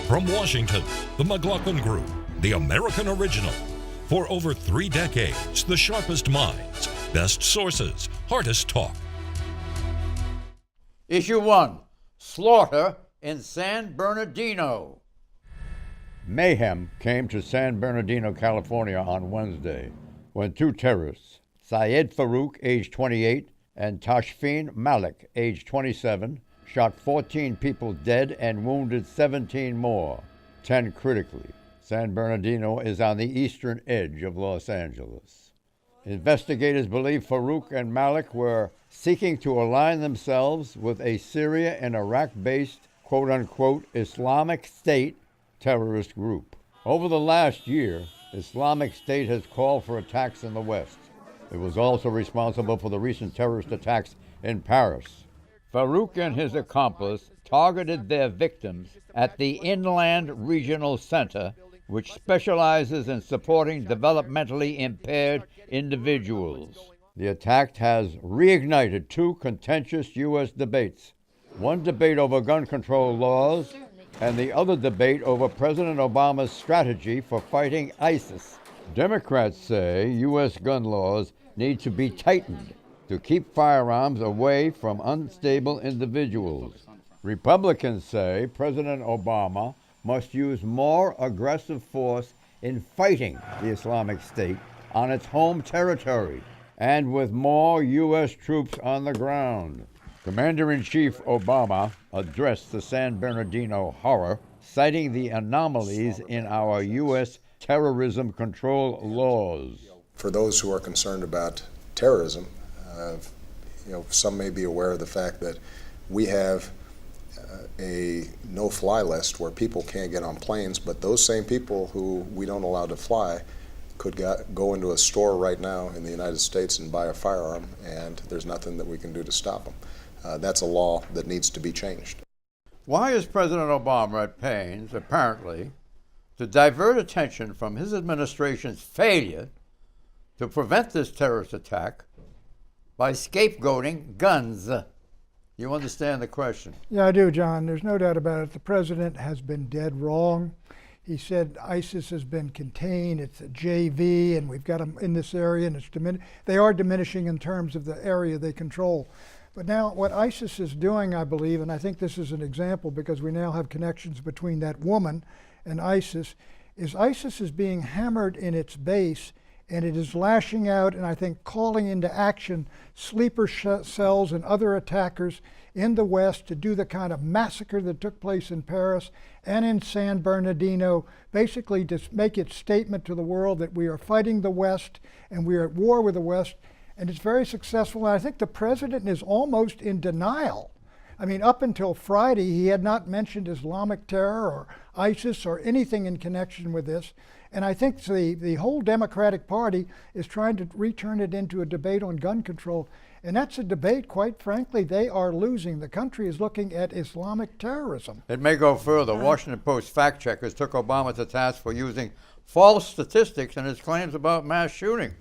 From Washington, the McLaughlin Group, the American original. For over 3 decades, the sharpest minds, best sources, hardest talk. Issue 1, Slaughter in San Bernardino. Mayhem came to San Bernardino, California on Wednesday when 2 terrorists, Syed Farouk, age 28, and Tashfeen Malik, age 27, shot 14 people dead and wounded 17 more, 10 critically. San Bernardino is on the eastern edge of Los Angeles. Investigators believe Farouk and Malik were seeking to align themselves with a Syria and Iraq-based, quote-unquote, Islamic State terrorist group. Over the last year, Islamic State has called for attacks in the West. It was also responsible for the recent terrorist attacks in Paris. Farouk and his accomplice targeted their victims at the Inland Regional Center, which specializes in supporting developmentally impaired individuals. The attack has reignited 2 contentious U.S. debates, one debate over gun control laws and the other debate over President Obama's strategy for fighting ISIS. Democrats say U.S. gun laws need to be tightened to keep firearms away from unstable individuals. Republicans say President Obama must use more aggressive force in fighting the Islamic State on its home territory and with more U.S. troops on the ground. Commander-in-Chief Obama addressed the San Bernardino horror, citing the anomalies in our U.S. terrorism control laws. For those who are concerned about terrorism, some may be aware of the fact that we have a no-fly list where people can't get on planes, but those same people who we don't allow to fly could go into a store right now in the United States and buy a firearm, and there's nothing that we can do to stop them. That's a law that needs to be changed. Why is President Obama at pains, apparently, to divert attention from his administration's failure to prevent this terrorist attack by scapegoating guns? You understand the question? Yeah, I do, John. There's no doubt about it. The president has been dead wrong. He said ISIS has been contained. It's a JV, and we've got them in this area, and they are diminishing in terms of the area they control. But now what ISIS is doing, I believe, and I think this is an example because we now have connections between that woman and ISIS is being hammered in its base, and it is lashing out and I think calling into action sleeper cells and other attackers in the West to do the kind of massacre that took place in Paris and in San Bernardino, basically to make its statement to the world that we are fighting the West and we are at war with the West, and it's very successful. And I think the president is almost in denial. I mean, up until Friday, he had not mentioned Islamic terror or ISIS or anything in connection with this. And I think the whole Democratic Party is trying to return it into a debate on gun control. And that's a debate, quite frankly, they are losing. The country is looking at Islamic terrorism. It may go further. Washington Post fact checkers took Obama to task for using false statistics in his claims about mass shooting.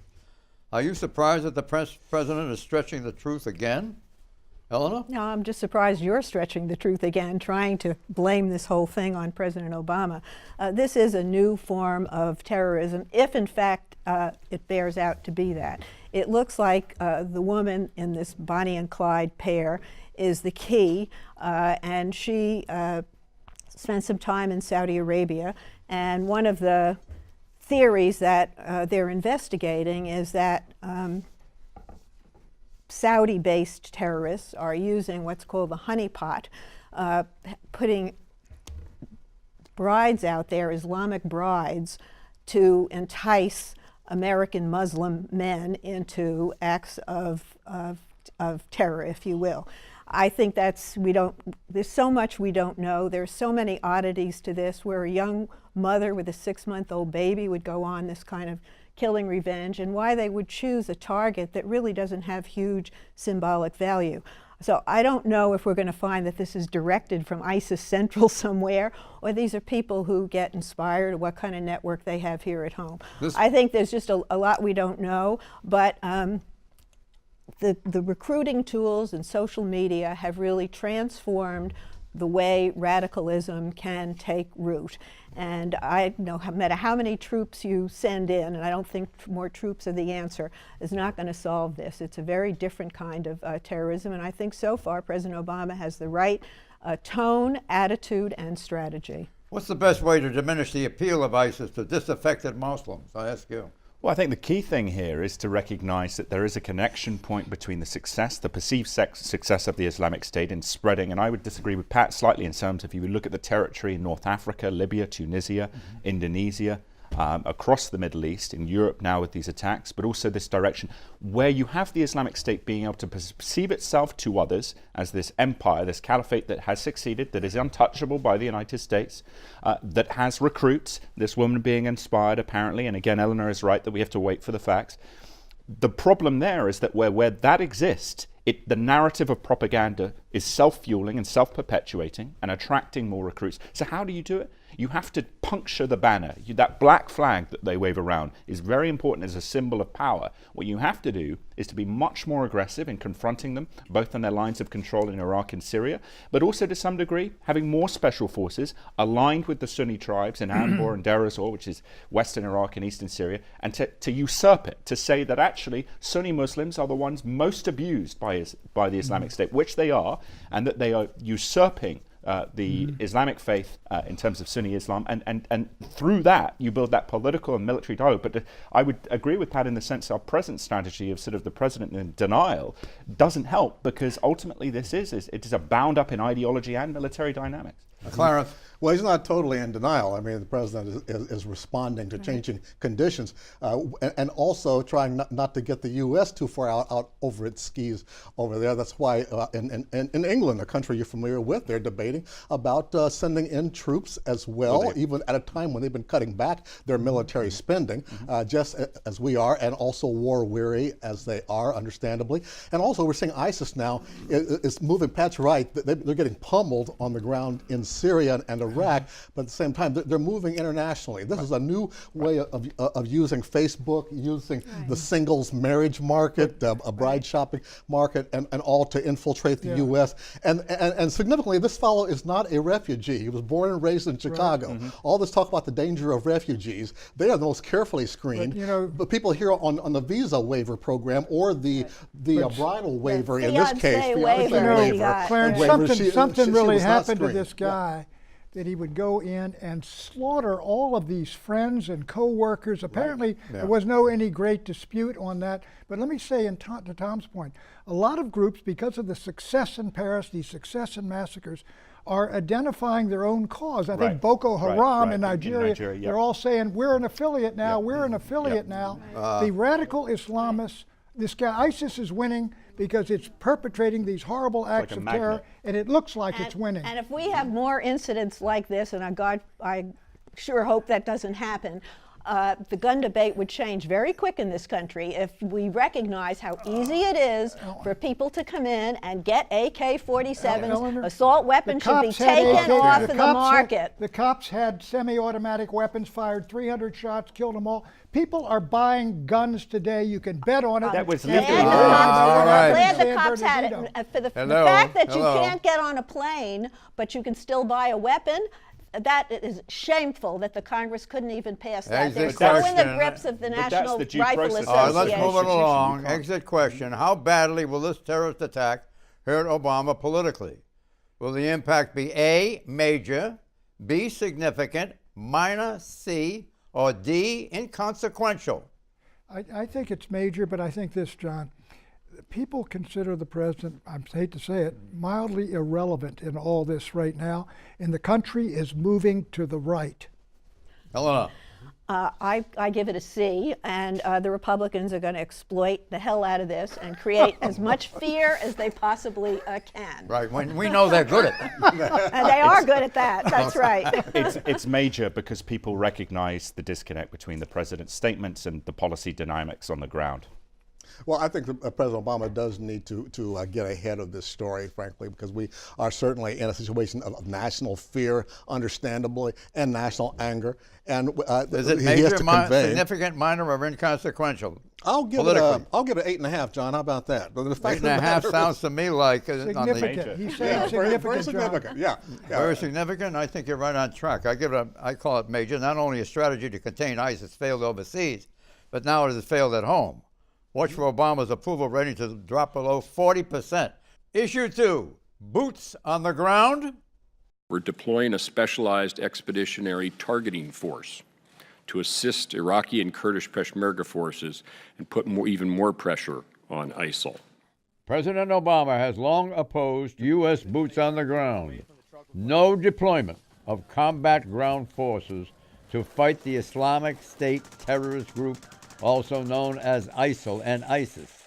Are you surprised that the president is stretching the truth again? Eleanor? No, I'm just surprised you're stretching the truth again, trying to blame this whole thing on President Obama. This is a new form of terrorism, if in fact it bears out to be that. It looks like the woman in this Bonnie and Clyde pair is the key, and she spent some time in Saudi Arabia, and one of the theories that they're investigating is that Saudi-based terrorists are using what's called the honeypot, putting brides out there, Islamic brides, to entice American Muslim men into acts of terror, if you will. I think there's so much we don't know. There's so many oddities to this, where a young mother with a 6-month-old baby would go on this kind of killing revenge, and why they would choose a target that really doesn't have huge symbolic value. So I don't know if we're going to find that this is directed from ISIS Central somewhere, or these are people who get inspired, or what kind of network they have here at home. I think there's just a lot we don't know, but the recruiting tools and social media have really transformed the way radicalism can take root. And I know no matter how many troops you send in, and I don't think more troops are the answer, is not going to solve this. It's a very different kind of terrorism, and I think so far President Obama has the right tone, attitude, and strategy. What's the best way to diminish the appeal of ISIS to disaffected Muslims? I ask you. Well, I think the key thing here is to recognize that there is a connection point between the success, the perceived success of the Islamic State in spreading, and I would disagree with Pat slightly in terms of if you would look at the territory in North Africa, Libya, Tunisia, Indonesia, across the Middle East, in Europe now with these attacks, but also this direction where you have the Islamic State being able to perceive itself to others as this empire, this caliphate that has succeeded, that is untouchable by the United States, that has recruits, this woman being inspired apparently, and again Eleanor is right that we have to wait for the facts. The problem there is that where that exists, the narrative of propaganda is self-fueling and self-perpetuating and attracting more recruits. So how do you do it? You have to puncture the banner. That black flag that they wave around is very important as a symbol of power. What you have to do is to be much more aggressive in confronting them, both on their lines of control in Iraq and Syria, but also to some degree having more special forces aligned with the Sunni tribes in Anbar and Deir ez-Zor, which is western Iraq and eastern Syria, and to usurp it, to say that actually Sunni Muslims are the ones most abused by the Islamic State, which they are, and that they are usurping the Islamic faith in terms of Sunni Islam, and through that you build that political and military dialogue. But I would agree with Pat in the sense our present strategy of sort of the president in denial doesn't help, because ultimately it is a bound up in ideology and military dynamics. Clarence. Well, he's not totally in denial. I mean, the president is responding to changing conditions and also trying not to get the U.S. too far out over its skis over there. That's why in England, a country you're familiar with, they're debating about sending in troops as well, even at a time when they've been cutting back their military spending, just as we are, and also war-weary as they are, understandably. And also we're seeing ISIS now is moving. Pat's right. They're getting pummeled on the ground in Syria and Iraq, but at the same time, they're moving internationally. This is a new way of using Facebook, using the singles marriage market, a bride shopping market, and all to infiltrate the U.S. And significantly, this fellow is not a refugee. He was born and raised in Chicago. All this talk about the danger of refugees, they are the most carefully screened. But people here on the visa waiver program or the bridal waiver in this case, Clarence, something really happened to this guy. That he would go in and slaughter all of these friends and co-workers. Apparently, there was any great dispute on that. But let me say, to Tom's point, a lot of groups, because of the success in Paris, the success in massacres, are identifying their own cause. I think Boko Haram in Nigeria, they're all saying, we're an affiliate now, we're an affiliate now. The radical Islamists, this guy, ISIS is winning because it's perpetrating these horrible acts of terror, and it looks like it's winning. And if we have more incidents like this, and I sure hope that doesn't happen, the gun debate would change very quick in this country if we recognize how easy it is for people to come in and get AK-47s. Assault weapons should be taken off of the market. The cops had semi-automatic weapons, fired 300 shots, killed them all. People are buying guns today. You can bet on it. That was I'm glad the cops had it. For the fact that you can't get on a plane, but you can still buy a weapon, that is shameful that the Congress couldn't even pass that. They're so in the grips of the National Rifle Association. All right, let's move it along. Exit question. How badly will this terrorist attack hurt Obama politically? Will the impact be A, major, B, significant, minor, C, or D, inconsequential? I think it's major, but I think this, John. People consider the president, I hate to say it, mildly irrelevant in all this right now, and the country is moving to the right. Helena. I give it a C, and the Republicans are going to exploit the hell out of this and create as much fear as they possibly can. Right, we know they're good at that. And they are good at that, that's right. It's major because people recognize the disconnect between the president's statements and the policy dynamics on the ground. Well, I think President Obama does need to get ahead of this story, frankly, because we are certainly in a situation of national fear, understandably, and national anger. And is it he has major, to convey, significant, minor, or inconsequential? I'll give it an 8.5, John. How about that? But the fact 8.5 sounds to me like significant. He's saying significant. Very significant. Yeah. Very significant. I think you're right on track. I call it major. Not only a strategy to contain ISIS failed overseas, but now it has failed at home. Watch for Obama's approval rating to drop below 40%. Issue 2, boots on the ground. We're deploying a specialized expeditionary targeting force to assist Iraqi and Kurdish Peshmerga forces and put even more pressure on ISIL. President Obama has long opposed U.S. boots on the ground. No deployment of combat ground forces to fight the Islamic State terrorist group, also known as ISIL and ISIS.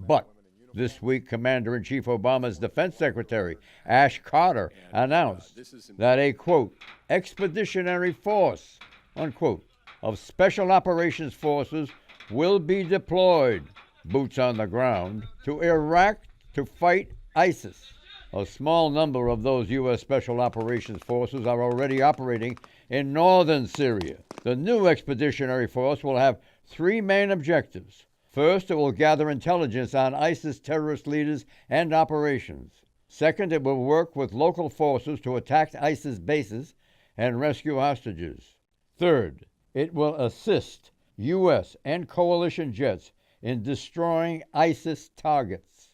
But this week, Commander-in-Chief Obama's Defense Secretary, Ash Carter, announced that a, quote, expeditionary force, unquote, of Special Operations Forces will be deployed, boots on the ground, to Iraq to fight ISIS. A small number of those U.S. Special Operations Forces are already operating in northern Syria. The new expeditionary force will have 3 main objectives. First, it will gather intelligence on ISIS terrorist leaders and operations. Second, it will work with local forces to attack ISIS bases and rescue hostages. Third, it will assist U.S. and coalition jets in destroying ISIS targets.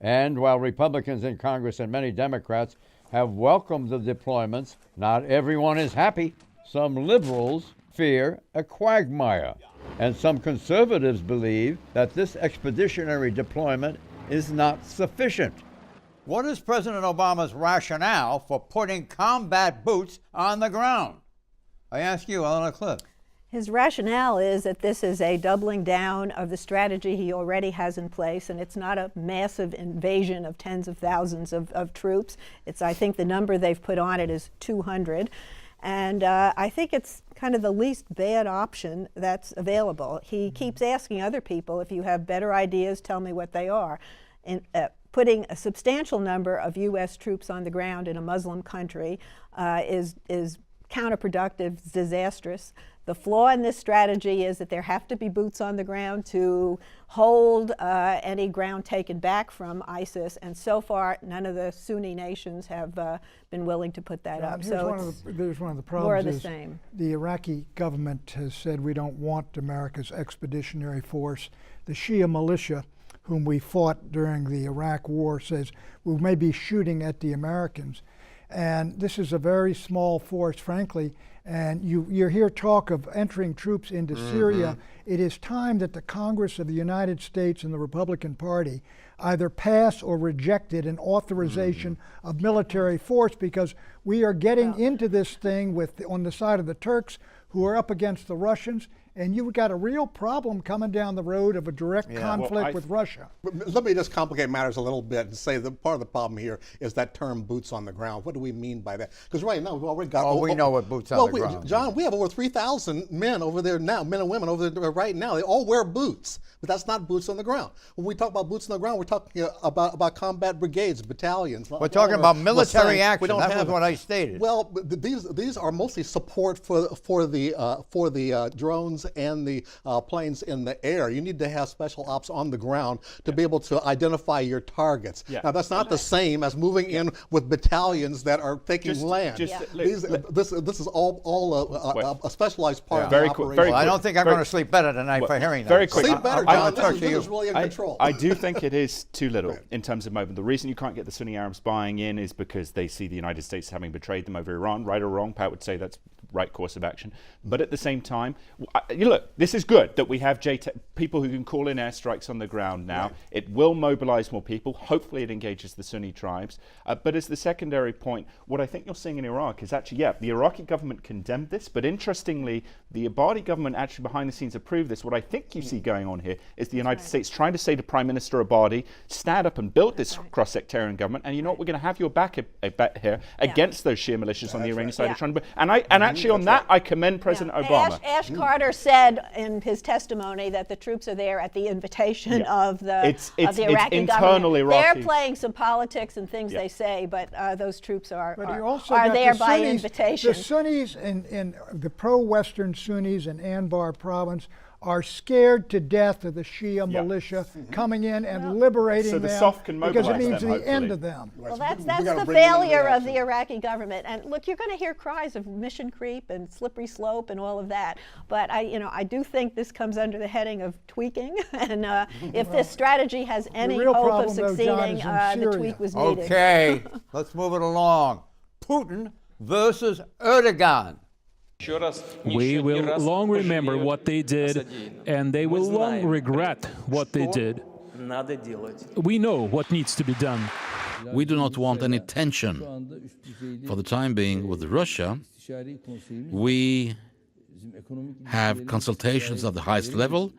And while Republicans in Congress and many Democrats have welcomed the deployments, not everyone is happy. Some liberals fear a quagmire, and some conservatives believe that this expeditionary deployment is not sufficient. What is President Obama's rationale for putting combat boots on the ground? I ask you, Eleanor Cliff. His rationale is that this is a doubling down of the strategy he already has in place, and it's not a massive invasion of tens of thousands of troops. I think the number they've put on it is 200. And I think it's kind of the least bad option that's available. He keeps asking other people, if you have better ideas, tell me what they are. And putting a substantial number of U.S. troops on the ground in a Muslim country is counterproductive, disastrous. The flaw in this strategy is that there have to be boots on the ground to hold any ground taken back from ISIS, and so far none of the Sunni nations have been willing to put that up. So there's one of the problems. More of the same. The Iraqi government has said we don't want America's expeditionary force. The Shia militia, whom we fought during the Iraq War, says we may be shooting at the Americans. And this is a very small force, frankly, and you hear talk of entering troops into Syria. It is time that the Congress of the United States and the Republican Party either pass or rejected an authorization of military force, because we are getting into this thing on the side of the Turks, who are up against the Russians, and you've got a real problem coming down the road of a direct conflict with Russia. Let me just complicate matters a little bit and say that part of the problem here is that term boots on the ground. What do we mean by that? Because right now we've already got... we know what boots on the ground. John, we have over 3,000 men over there now, men and women over there right now. They all wear boots, but that's not boots on the ground. When we talk about boots on the ground, we're talking about combat brigades, battalions. We're talking about military action. That was what I stated. Well, these are mostly support for the drones and the planes in the air. You need to have special ops on the ground to be able to identify your targets. Now, that's not the same as moving in with battalions that are taking land. This is all a specialized part of the operation. I don't think I'm going to sleep better tonight for hearing that. Very quick. Sleep better, John. This is really in control. I do think it is too little in terms of movement. The reason you can't get the Sunni Arabs buying in is because they see the United States having betrayed them over Iran. Right or wrong, Pat would say that's right course of action. But at the same time, look, this is good that we have people who can call in airstrikes on the ground now. It will mobilize more people. Hopefully it engages the Sunni tribes. But as the secondary point, what I think you're seeing in Iraq is actually, the Iraqi government condemned this, but interestingly, the Abadi government actually behind the scenes approved this. What I think you see going on here is the United States trying to say to Prime Minister Abadi, stand up and build this cross-sectarian government, and you know what, we're going to have your back here against those Shia militias on the Iranian side of trying to... And actually, actually, on that, I commend President Obama. Ash Carter said in his testimony that the troops are there at the invitation of the Iraqi internal government. Iraqi. They're playing some politics and things they say, but those troops are got there the by Sunnis, invitation. The Sunnis and the pro-Western Sunnis in Anbar province are scared to death of the Shia militia coming in and liberating so the them Soft can because it mobilize means them, the end hopefully. of them. Well, that's the failure of the Iraqi government. And look, you're going to hear cries of mission creep and slippery slope and all of that. But I do think this comes under the heading of tweaking. And if this strategy has any real hope of problem, though, John, succeeding, is in the Syria. tweak was needed. Okay, let's move it along. Putin versus Erdogan. We will long remember what they did, and they will long regret what they did. We know what needs to be done. We do not want any tension. For the time being with Russia, we have consultations at the highest level,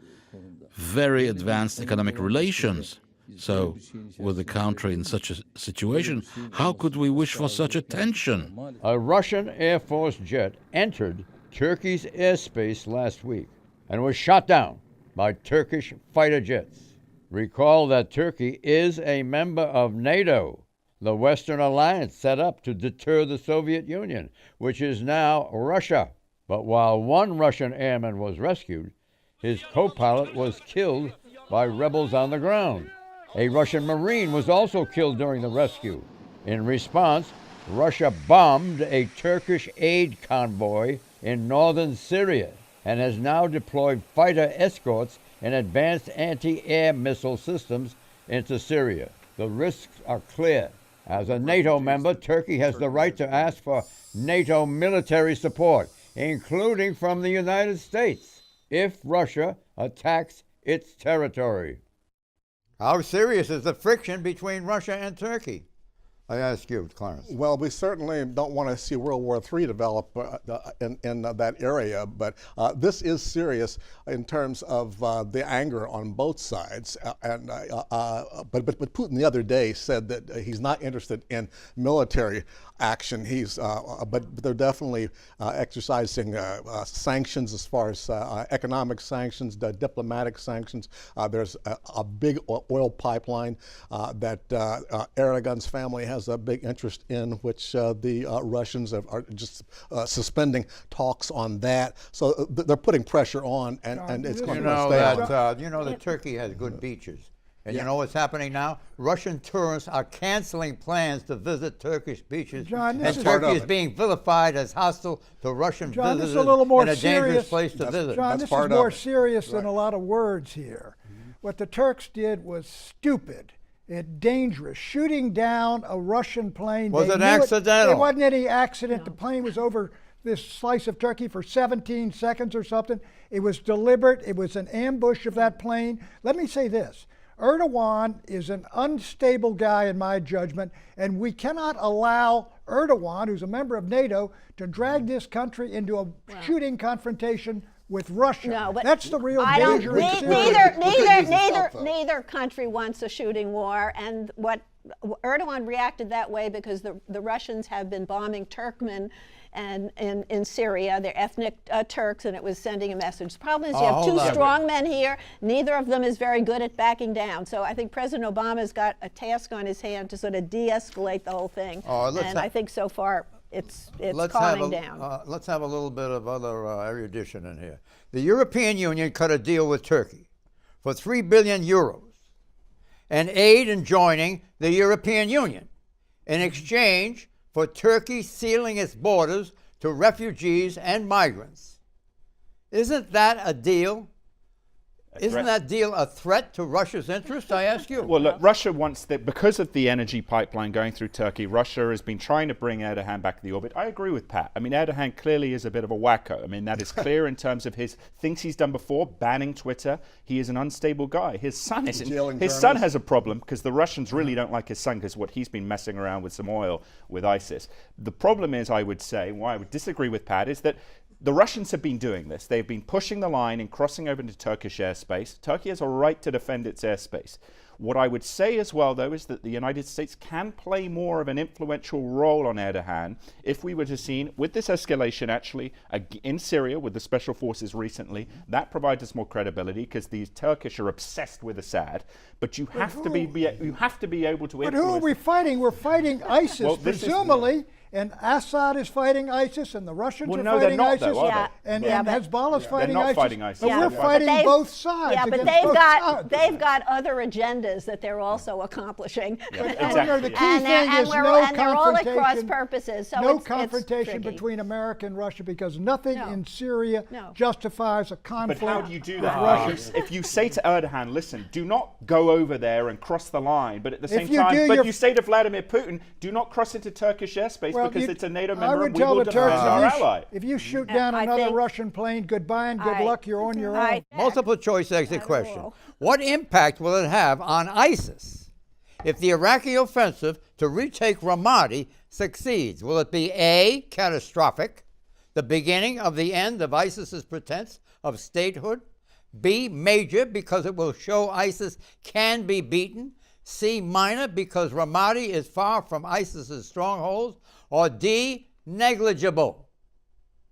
very advanced economic relations. So, with a country in such a situation, how could we wish for such a tension? A Russian Air Force jet entered Turkey's airspace last week and was shot down by Turkish fighter jets. Recall that Turkey is a member of NATO, the Western alliance set up to deter the Soviet Union, which is now Russia. But while one Russian airman was rescued, his co-pilot was killed by rebels on the ground. A Russian Marine was also killed during the rescue. In response, Russia bombed a Turkish aid convoy in northern Syria and has now deployed fighter escorts and advanced anti-air missile systems into Syria. The risks are clear. As a NATO member, Turkey has the right to ask for NATO military support, including from the United States, if Russia attacks its territory. How serious is the friction between Russia and Turkey? I ask you, Clarence. Well, we certainly don't want to see World War III develop in that area, but this is serious in terms of the anger on both sides. But Putin the other day said that he's not interested in military action. But they're definitely exercising sanctions as far as economic sanctions, diplomatic sanctions. There's a big oil pipeline that Erdogan's family has a big interest in, which the Russians are just suspending talks on that. So they're putting pressure on, and it's going to stay on. You know that Turkey has good beaches. And you know what's happening now? Russian tourists are canceling plans to visit Turkish beaches. John, and Turkey is being vilified as hostile to Russian John, visitors this is a little more and a dangerous serious. place to visit. John, this is more serious than a lot of words here. What the Turks did was stupid and dangerous. Shooting down a Russian plane. Was it accidental? It wasn't any accident. The plane was over this slice of Turkey for 17 seconds or something. It was deliberate. It was an ambush of that plane. Let me say this. Erdogan is an unstable guy in my judgment, and we cannot allow Erdogan, who's a member of NATO, to drag this country into a shooting confrontation with Russia. No, but that's the real danger. Neither country wants a shooting war, and what Erdogan reacted that way because the Russians have been bombing Turkmen and in Syria. They're ethnic Turks, and it was sending a message. The problem is you have two strong men here. Neither of them is very good at backing down. So I think President Obama's got a task on his hand to sort of de-escalate the whole thing. And I think so far it's calming down. Let's have a little bit of other erudition in here. The European Union cut a deal with Turkey for 3 billion euros and aid in joining the European Union in exchange for Turkey sealing its borders to refugees and migrants. Isn't that a deal? Isn't that deal a threat to Russia's interest, I ask you? Well, look, Russia wants that because of the energy pipeline going through Turkey. Russia has been trying to bring Erdogan back to the orbit. I agree with Pat. I mean, Erdogan clearly is a bit of a wacko. I mean, that is clear in terms of his things he's done before, banning Twitter. He is an unstable guy. His son isn't. His son has a problem because the Russians really don't like his son because what he's been messing around with some oil with ISIS. The problem is, I would say, why I would disagree with Pat is that the Russians have been doing this. They've been pushing the line and crossing over into Turkish airspace. Turkey has a right to defend its airspace. What I would say as well, though, is that the United States can play more of an influential role on Erdogan if we were to see, with this escalation actually in Syria with the special forces recently, that provides us more credibility because the Turkish are obsessed with Assad. But you have to be able to influence. But who are we fighting? We're fighting ISIS, well, presumably. And Assad is fighting ISIS, and the Russians are fighting ISIS, though, and Hezbollah's fighting ISIS. Fighting ISIS. But we're fighting both sides. Yeah, but they've got other agendas that they're also accomplishing. Yeah, exactly. The key thing is they're all at cross purposes. So no confrontation between America and Russia, because nothing in Syria justifies a conflict. But how do you do that? If you say to Erdogan, listen, do not go over there and cross the line, but at the same time, you say to Vladimir Putin, do not cross into Turkish airspace. Because it's a NATO member, I would and we tell will the Turks, defend our ally. If you shoot down another Russian plane, goodbye and good luck, you're on your own. Multiple choice exit question. What impact will it have on ISIS if the Iraqi offensive to retake Ramadi succeeds? Will it be A, catastrophic, the beginning of the end of ISIS's pretense of statehood? B, major, because it will show ISIS can be beaten? C, minor, because Ramadi is far from ISIS's strongholds? Or D, negligible?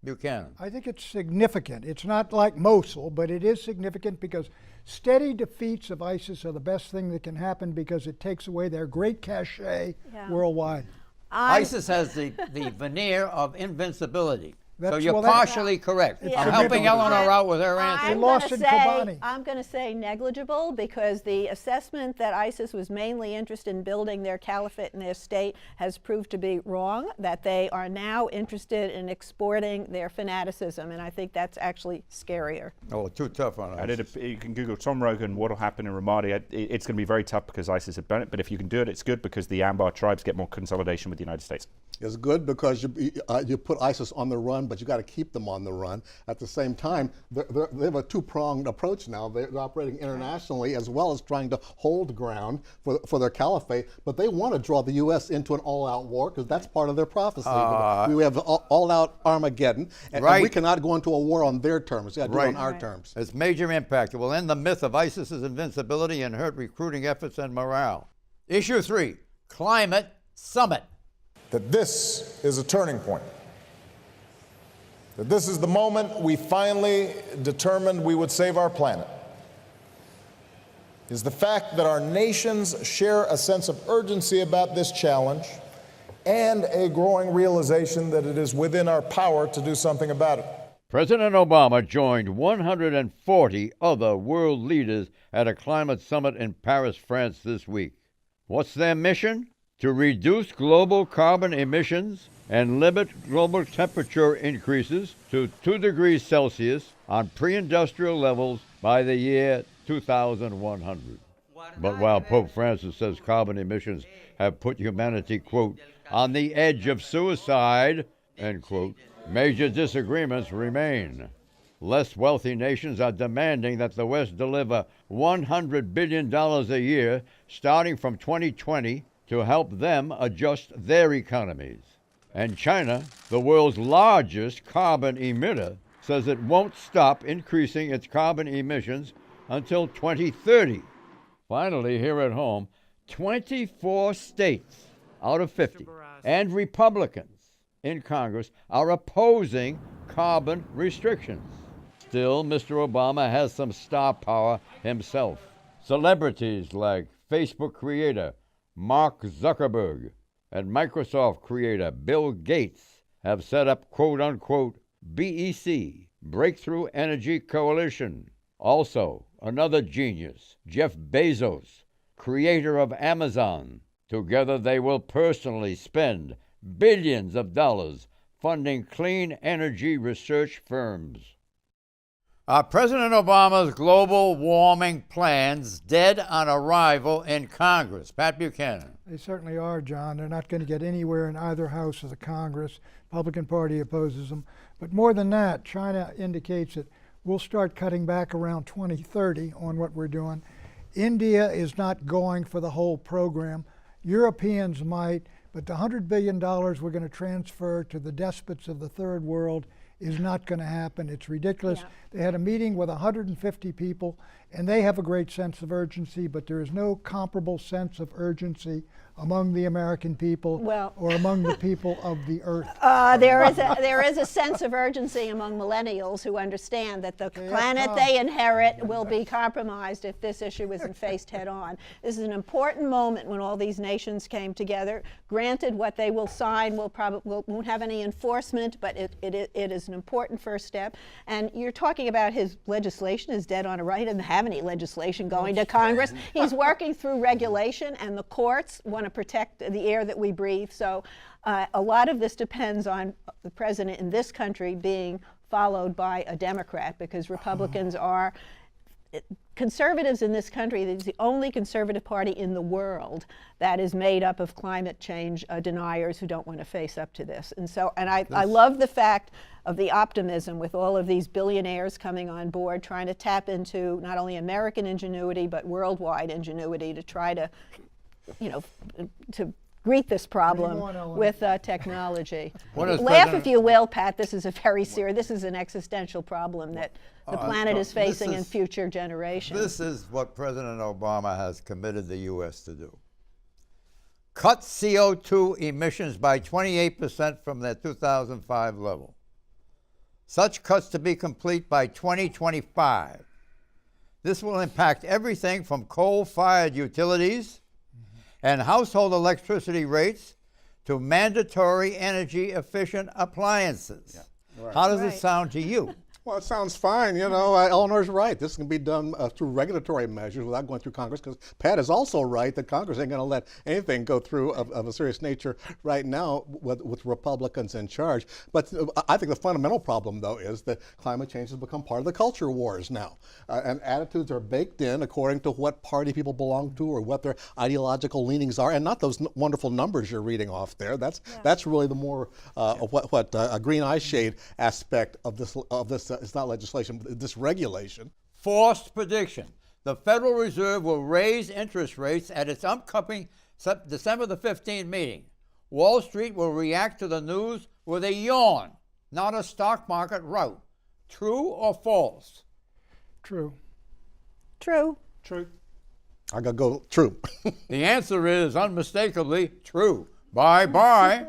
Buchanan. I think it's significant. It's not like Mosul, but it is significant because steady defeats of ISIS are the best thing that can happen because it takes away their great cachet worldwide. ISIS has the veneer of invincibility. So you're partially correct. I'm helping Eleanor out with her answer. I'm going to say negligible because the assessment that ISIS was mainly interested in building their caliphate and their state has proved to be wrong, that they are now interested in exporting their fanaticism, and I think that's actually scarier. Oh, too tough on ISIS. You can Google Tom Rogan, what will happen in Ramadi. It's going to be very tough because ISIS have done it, but if you can do it, it's good because the Anbar tribes get more consolidation with the United States. It's good because you put ISIS on the run, but you got to keep them on the run. At the same time, they have a two-pronged approach now. They're operating internationally as well as trying to hold ground for their caliphate, but they want to draw the U.S. into an all-out war because that's part of their prophecy. We have all-out Armageddon, and we cannot go into a war on their terms. We got to do it on our terms. It's major impact. It will end the myth of ISIS's invincibility and hurt recruiting efforts and morale. Issue 3, Climate Summit. That this is a turning point. That this is the moment we finally determined we would save our planet. Is the fact that our nations share a sense of urgency about this challenge and a growing realization that it is within our power to do something about it. President Obama joined 140 other world leaders at a climate summit in Paris, France this week. What's their mission? To reduce global carbon emissions and limit global temperature increases to 2 degrees Celsius on pre-industrial levels by the year 2100. But while Pope Francis says carbon emissions have put humanity, quote, on the edge of suicide, end quote, major disagreements remain. Less wealthy nations are demanding that the West deliver $100 billion a year starting from 2020 to help them adjust their economies. And China, the world's largest carbon emitter, says it won't stop increasing its carbon emissions until 2030. Finally, here at home, 24 states out of 50 and Republicans in Congress are opposing carbon restrictions. Still, Mr. Obama has some star power himself. Celebrities like Facebook creator Mark Zuckerberg and Microsoft creator Bill Gates have set up quote-unquote BEC, Breakthrough Energy Coalition. Also, another genius, Jeff Bezos, creator of Amazon. Together they will personally spend billions of dollars funding clean energy research firms. President Obama's global warming plans dead on arrival in Congress. Pat Buchanan. They certainly are, John. They're not going to get anywhere in either house of the Congress. Republican Party opposes them. But more than that, China indicates that we'll start cutting back around 2030 on what we're doing. India is not going for the whole program. Europeans might, but the $100 billion we're going to transfer to the despots of the third world is not going to happen. It's ridiculous. Yeah. They had a meeting with 150 people, And they have a great sense of urgency, but there is no comparable sense of urgency among the American people or among the people of the earth. There is a sense of urgency among millennials who understand that the planet they inherit will be compromised if this issue isn't faced head on. This is an important moment when all these nations came together. Granted, what they will sign won't have any enforcement, but it is an important first step. And you're talking about his legislation is dead on arrival. He doesn't have any legislation going to Congress. He's working through regulation, and the courts want to protect the air that we breathe. So a lot of this depends on the president in this country being followed by a Democrat, because Republicans are conservatives in this country. It's the only conservative party in the world that is made up of climate change deniers who don't want to face up to this. And so, and I love the fact of the optimism with all of these billionaires coming on board, trying to tap into not only American ingenuity, but worldwide ingenuity to try to, to greet this problem with technology. Laugh if you will, Pat. This is a very serious, this is an existential problem that the planet is facing in future generations. This is what President Obama has committed the U.S. to do. Cut CO2 emissions by 28% from their 2005 level. Such cuts to be complete by 2025. This will impact everything from coal-fired utilities and household electricity rates to mandatory energy-efficient appliances. Yeah. Right. How does it sound to you? Well, it sounds fine. Eleanor's right. This can be done through regulatory measures without going through Congress, because Pat is also right that Congress ain't going to let anything go through of a serious nature right now with Republicans in charge. But I think the fundamental problem, though, is that climate change has become part of the culture wars now. And attitudes are baked in according to what party people belong to or what their ideological leanings are, and not those wonderful numbers you're reading off there. That's really the more a green eye shade aspect of this it's not legislation, but this regulation. Forced prediction. The Federal Reserve will raise interest rates at its upcoming December the 15th meeting. Wall Street will react to the news with a yawn, not a stock market rout. True or false? True. True. True. I gotta go true. The answer is unmistakably true. Bye-bye.